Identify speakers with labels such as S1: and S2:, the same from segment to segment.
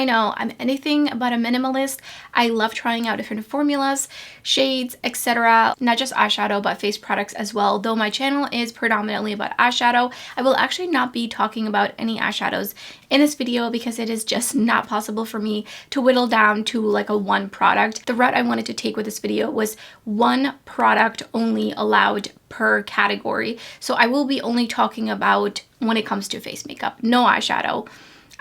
S1: I know, I'm anything but a minimalist. I love trying out different formulas, shades, etc. Not just eyeshadow, but face products as well. Though my channel is predominantly about eyeshadow, I will actually not be talking about any eyeshadows in this video because it is just not possible for me to whittle down to like a one product. The route I wanted to take with this video was one product only allowed per category. So I will be only talking about when it comes to face makeup, no eyeshadow.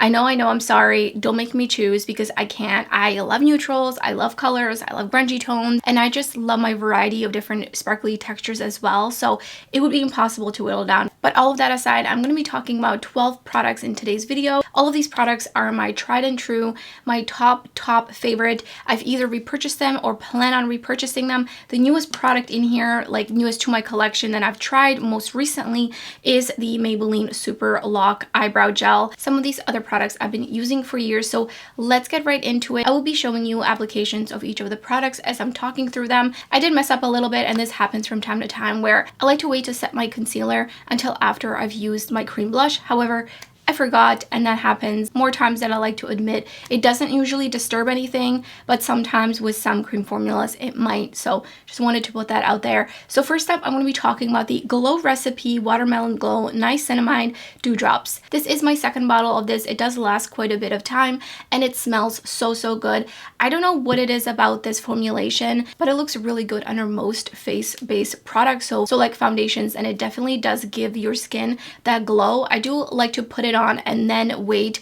S1: I know, I'm sorry. Don't make me choose because I can't. I love neutrals, I love colors, I love grungy tones, and I just love my variety of different sparkly textures as well. So it would be impossible to whittle down. But all of that aside, I'm going to be talking about 12 products in today's video. All of these products are my tried and true, my top favorite. I've either repurchased them or plan on repurchasing them. The newest product in here, like newest to my collection that I've tried most recently, is the Maybelline Super Lock Eyebrow Gel. Some of these other products I've been using for years, so let's get right into it. I will be showing you applications of each of the products as I'm talking through them. I did mess up a little bit, and this happens from time to time where I like to wait to set my concealer until after I've used my cream blush. However, I forgot, and that happens more times than I like to admit. It doesn't usually disturb anything, but sometimes with some cream formulas it might. So just wanted to put that out there. So first up, I'm going to be talking about the Glow Recipe Watermelon Glow Niacinamide Dewdrops. This is my second bottle of this. It does last quite a bit of time, and it smells so good. I don't know what it is about this formulation, but it looks really good under most face-based products. So like foundations, and it definitely does give your skin that glow. I do like to put it on and then wait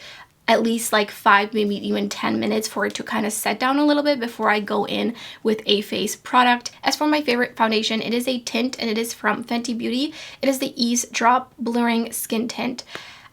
S1: at least like 5, maybe even 10 minutes for it to kind of set down a little bit before I go in with a face product. As for my favorite foundation, it is a tint, and it is from Fenty Beauty. It is the Ease Drop Blurring Skin Tint.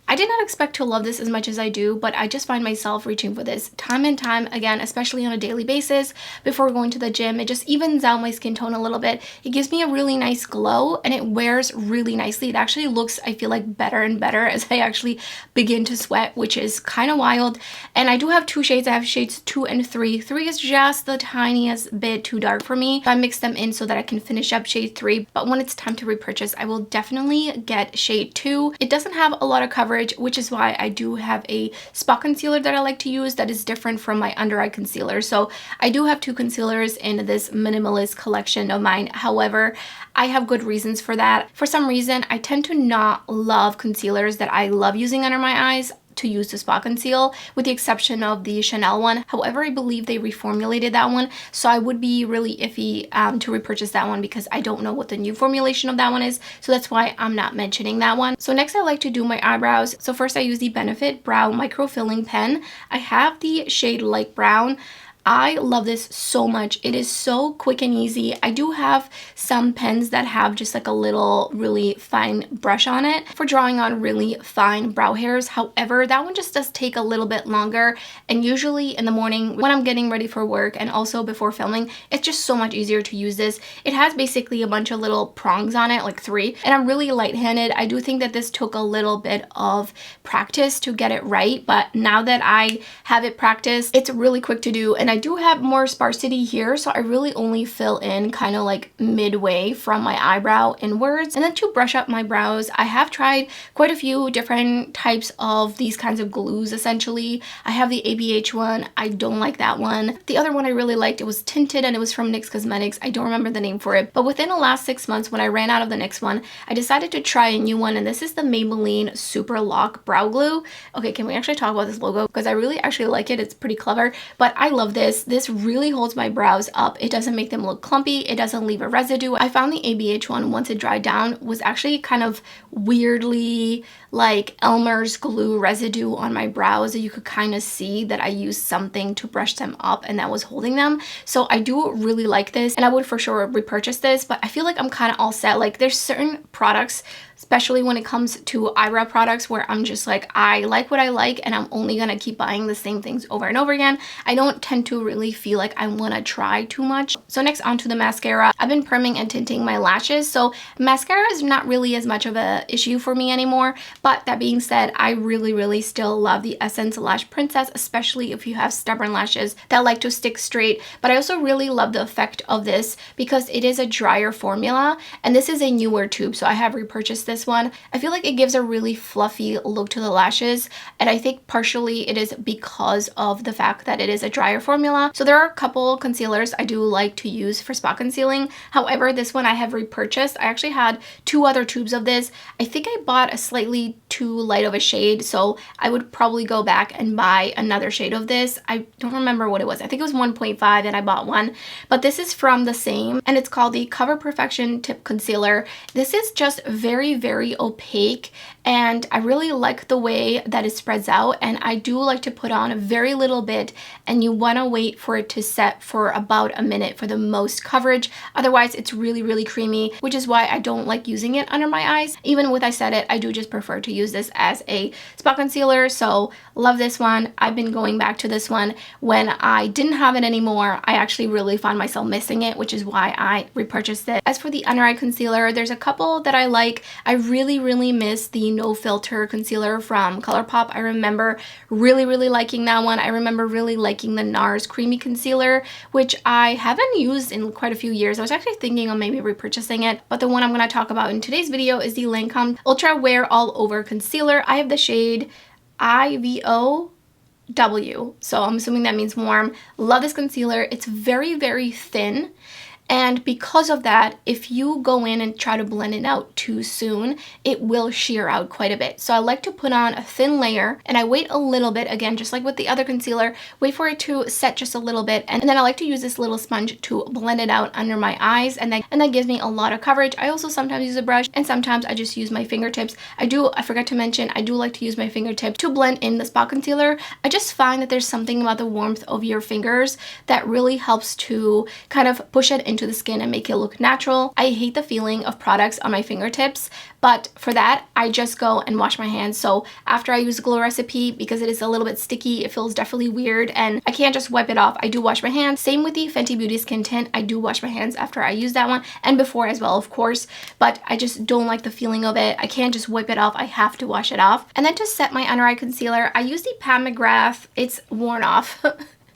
S1: I did not expect to love this as much as I do, but I just find myself reaching for this time and time again, especially on a daily basis before going to the gym. It just evens out my skin tone a little bit. It gives me a really nice glow, and it wears really nicely. It actually looks, I feel like, better and better as I actually begin to sweat, which is kind of wild. And I do have two shades. I have shades 2 and 3. 3 is just the tiniest bit too dark for me. I mix them in so that I can finish up shade 3, but when it's time to repurchase, I will definitely get shade 2. It doesn't have a lot of coverage, which is why I do have a spot concealer that I like to use that is different from my under eye concealer. So I do have 2 concealers in this minimalist collection of mine. However, I have good reasons for that. For some reason, I tend to not love concealers that I love using under my eyes to use to spot conceal, with the exception of the Chanel one. However, I believe they reformulated that one, so I would be really iffy to repurchase that one because I don't know what the new formulation of that one is, so that's why I'm not mentioning that one. So next, I like to do my eyebrows. So first, I use the Benefit Brow Micro Filling Pen. I have the shade Light Brown. I love this so much. It is so quick and easy. I do have some pens that have just like a little really fine brush on it for drawing on really fine brow hairs. However, that one just does take a little bit longer, and usually in the morning when I'm getting ready for work and also before filming, it's just so much easier to use this. It has basically a bunch of little prongs on it, like 3, and I'm really light-handed. I do think that this took a little bit of practice to get it right, but now that I have it practiced, it's really quick to do, and I do have more sparsity here, so I really only fill in kind of like midway from my eyebrow inwards. And then to brush up my brows, I have tried quite a few different types of these kinds of glues essentially. I have the ABH one. I don't like that one. The other one I really liked, it was tinted and it was from NYX Cosmetics. I don't remember the name for it, but within the last 6 months when I ran out of the NYX one, I decided to try a new one, and this is the Maybelline Super Lock Brow Glue. Okay, can we actually talk about this logo? Because I really actually like it. It's pretty clever, but I love this. This really holds my brows up. It doesn't make them look clumpy. It doesn't leave a residue. I found the ABH one, once it dried down, was actually kind of weirdly like Elmer's glue residue on my brows. You could kind of see that I used something to brush them up and that was holding them. So I do really like this, and I would for sure repurchase this, but I feel like I'm kind of all set. Like there's certain products, especially when it comes to eyebrow products, where I'm just like, I like what I like and I'm only gonna keep buying the same things over and over again. I don't tend to really feel like I want to try too much. So next, onto the mascara. I've been priming and tinting my lashes, so mascara is not really as much of a issue for me anymore. But that being said, I really still love the Essence Lash Princess, especially if you have stubborn lashes that like to stick straight. But I also really love the effect of this because it is a drier formula, and this is a newer tube, so I have repurchased repurchased this one. I feel like it gives a really fluffy look to the lashes, and I think partially it is because of the fact that it is a drier formula. So there are a couple concealers I do like to use for spot concealing. However, this one I have repurchased. I actually had 2 other tubes of this. I think I bought a slightly too light of a shade, so I would probably go back and buy another shade of this. I don't remember what it was. I think it was 1.5 and I bought one, but this is from the same, and it's called the Cover Perfection Tip Concealer. This is just very, very opaque, and I really like the way that it spreads out, and I do like to put on a very little bit, and you want to wait for it to set for about a minute for the most coverage. Otherwise, it's really, really creamy, which is why I don't like using it under my eyes. Even with I said it, I do just prefer to use this as a spot concealer, so love this one. I've been going back to this one when I didn't have it anymore. I actually really found myself missing it, which is why I repurchased it. As for the under eye concealer, there's a couple that I like. I really, really miss the No Filter concealer from ColourPop. I remember really, really liking that one. I remember really liking the NARS Creamy Concealer, which I haven't used in quite a few years. I was actually thinking of maybe repurchasing it, but the one I'm going to talk about in today's video is the Lancome Ultra Wear All Over Concealer. I have the shade IVOW, so I'm assuming that means warm. Love this concealer. It's very, very thin, and because of that, if you go in and try to blend it out too soon, it will sheer out quite a bit. So I like to put on a thin layer, and I wait a little bit, again, just like with the other concealer, wait for it to set just a little bit, and then I like to use this little sponge to blend it out under my eyes, and that gives me a lot of coverage. I also sometimes use a brush, and sometimes I just use my fingertips. I forgot to mention, I do like to use my fingertips to blend in the spot concealer. I just find that there's something about the warmth of your fingers that really helps to kind of push it into the skin and make it look natural. I hate the feeling of products on my fingertips, but for that, I just go and wash my hands. So after I use Glow Recipe, because it is a little bit sticky, it feels definitely weird, and I can't just wipe it off. I do wash my hands. Same with the Fenty Beauty Skin Tint. I do wash my hands after I use that one, and before as well, of course, but I just don't like the feeling of it. I can't just wipe it off. I have to wash it off. And then to set my under eye concealer, I use the Pat McGrath. It's worn off.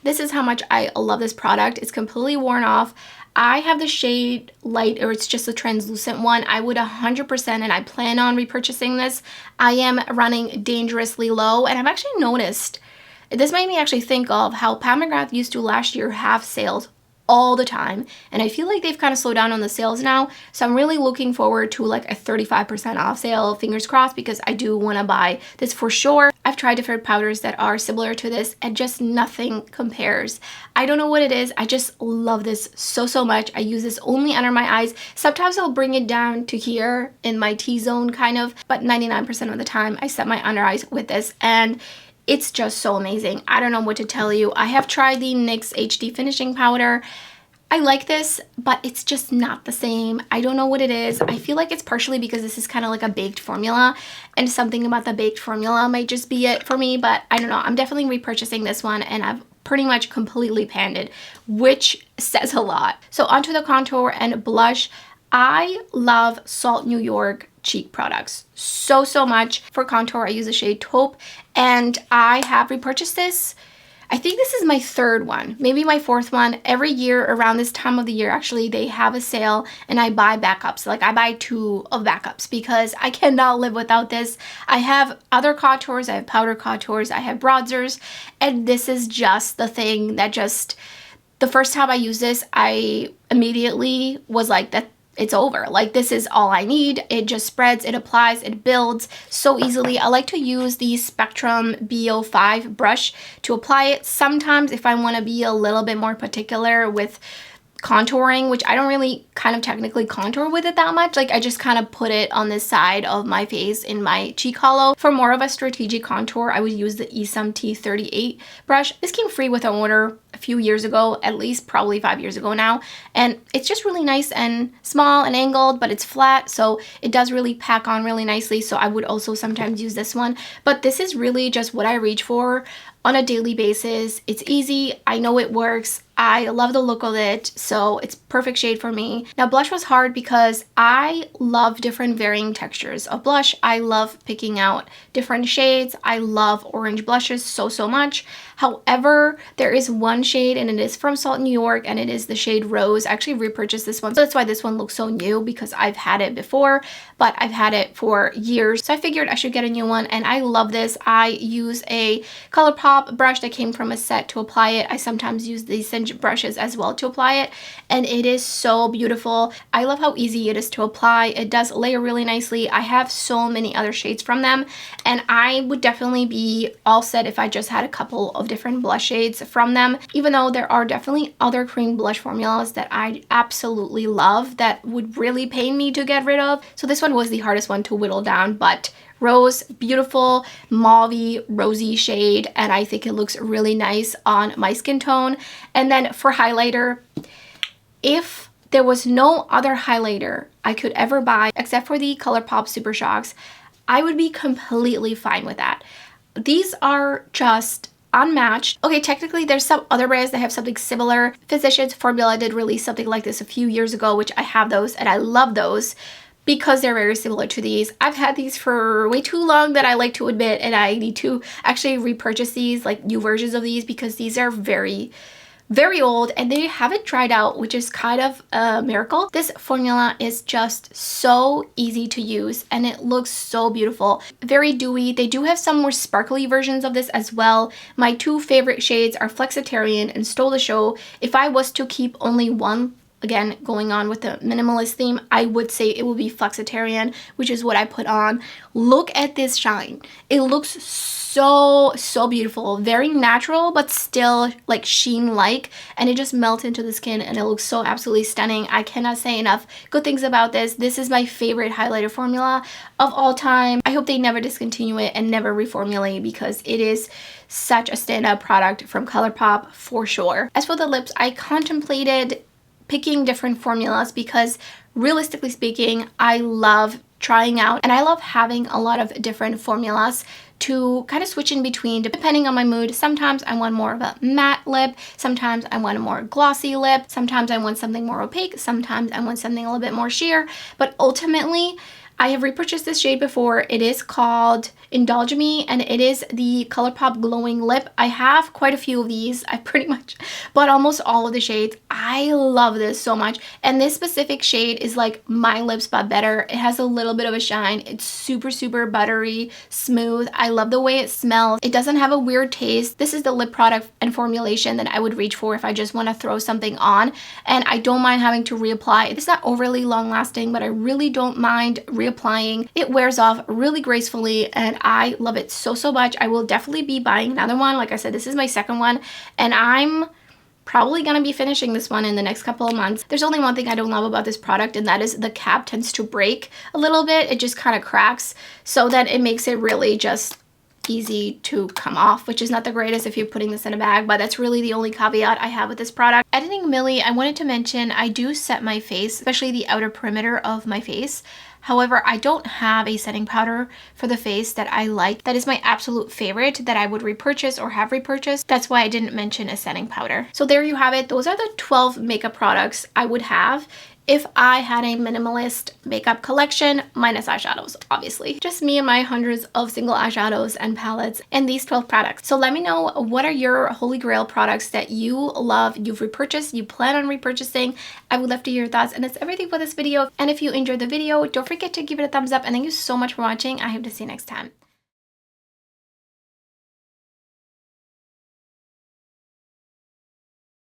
S1: This is how much I love this product. It's completely worn off. I have the shade light, or it's just a translucent one. I would 100%, and I plan on repurchasing this. I am running dangerously low, and I've actually noticed, this made me actually think of how Pat McGrath used to last year have sales all the time, and I feel like they've kind of slowed down on the sales now, so I'm really looking forward to like a 35% off sale, fingers crossed, because I do want to buy this for sure. I've tried different powders that are similar to this, and just nothing compares. I don't know what it is. I just love this so much. I use this only under my eyes. Sometimes I'll bring it down to here in my T-zone kind of, but 99% of the time I set my under eyes with this, and it's just so amazing. I don't know what to tell you. I have tried the NYX HD Finishing Powder. I like this, but it's just not the same. I don't know what it is. I feel like it's partially because this is kind of like a baked formula, and something about the baked formula might just be it for me, but I don't know. I'm definitely repurchasing this one, and I've pretty much completely panned it, which says a lot. So onto the contour and blush. I love Salt New York cheek products so much. For contour, I use the shade Taupe, and I have repurchased this. I think this is my 3rd one, maybe my 4th one. Every year around this time of the year, actually, they have a sale, and I buy backups. Like, I buy 2 of backups because I cannot live without this. I have other contours, I have powder contours, I have bronzers, and this is just the thing that just, the first time I used this, I immediately was like, that it's over. Like, this is all I need. It just spreads, it applies, it builds so easily. I like to use the Spectrum B05 brush to apply it. Sometimes if I want to be a little bit more particular with contouring, which I don't really kind of technically contour with it that much. Like, I just kind of put it on this side of my face in my cheek hollow. For more of a strategic contour, I would use the Esum T38 brush. This came free with an order a few years ago, at least probably 5 years ago now. And it's just really nice and small and angled, but it's flat, so it does really pack on really nicely. So I would also sometimes use this one. But this is really just what I reach for on a daily basis. It's easy. I know it works. I love the look of it, so it's perfect shade for me. Now, blush was hard because I love different varying textures of blush. I love picking out different shades. I love orange blushes so much. However, there is one shade and it is from Salt New York and it is the shade Rose. I actually repurchased this one, so that's why this one looks so new, because I've had it before, but I've had it for years. So I figured I should get a new one, and I love this. I use a ColourPop brush that came from a set to apply it. I sometimes use these cinch brushes as well to apply it, and it is so beautiful. I love how easy it is to apply. It does layer really nicely. I have so many other shades from them, and I would definitely be all set if I just had a couple of different blush shades from them, even though there are definitely other cream blush formulas that I absolutely love that would really pain me to get rid of. So this one was the hardest one to whittle down, but Rose, beautiful mauvey rosy shade, and I think it looks really nice on my skin tone. And then for highlighter, if there was no other highlighter I could ever buy except for the ColourPop Super Shocks, I would be completely fine with that. These are just unmatched. Okay, technically there's some other brands that have something similar. Physicians Formula did release something like this a few years ago, which I have those and I love those because they're very similar to these. I've had these for way too long that I like to admit, and I need to actually repurchase these, like new versions of these, because these are very old and they haven't dried out, which is kind of a miracle. This formula is just so easy to use and it looks so beautiful. Very dewy. They do have some more sparkly versions of this as well. My two favorite shades are Flexitarian and Stole the Show. If I was to keep only one, again, going on with the minimalist theme, I would say it will be Flexitarian, which is what I put on. Look at this shine. It looks so beautiful. Very natural, but still like sheen-like, and it just melts into the skin and it looks so absolutely stunning. I cannot say enough good things about this. This is my favorite highlighter formula of all time. I hope they never discontinue it and never reformulate, because it is such a standout product from ColourPop for sure. As for the lips, I contemplated picking different formulas because realistically speaking, I love trying out and I love having a lot of different formulas to kind of switch in between depending on my mood. Sometimes I want more of a matte lip, sometimes I want a more glossy lip, sometimes I want something more opaque, sometimes I want something a little bit more sheer, but ultimately I have repurchased this shade before. It is called Indulge Me and it is the ColourPop Glowing Lip. I have quite a few of these. I pretty much bought almost all of the shades. I love this so much, and this specific shade is like my lips but better. It has a little bit of a shine. It's super buttery smooth. I love the way it smells. It doesn't have a weird taste. This is the lip product and formulation that I would reach for if I just want to throw something on, and I don't mind having to reapply. It's not overly long lasting, but I really don't mind reapplying. It wears off really gracefully and I love it so much. I will definitely be buying another one. Like I said, this is my second one and I'm probably gonna be finishing this one in the next couple of months. There's only one thing I don't love about this product, and that is the cap tends to break a little bit. It just kind of cracks, so then it makes it really just easy to come off, which is not the greatest if you're putting this in a bag, but that's really the only caveat I have with this product. Editing Millie, I wanted to mention I do set my face, especially the outer perimeter of my face. However, I don't have a setting powder for the face that I like. That is my absolute favorite that I would repurchase or have repurchased. That's why I didn't mention a setting powder. So there you have it. Those are the 12 makeup products I would have if I had a minimalist makeup collection, minus eyeshadows, obviously. Just me and my hundreds of single eyeshadows and palettes and these 12 products. So let me know, what are your holy grail products that you love, you've repurchased, you plan on repurchasing? I would love to hear your thoughts, and that's everything for this video. And if you enjoyed the video, don't forget to give it a thumbs up, and thank you so much for watching. I hope to see you next time.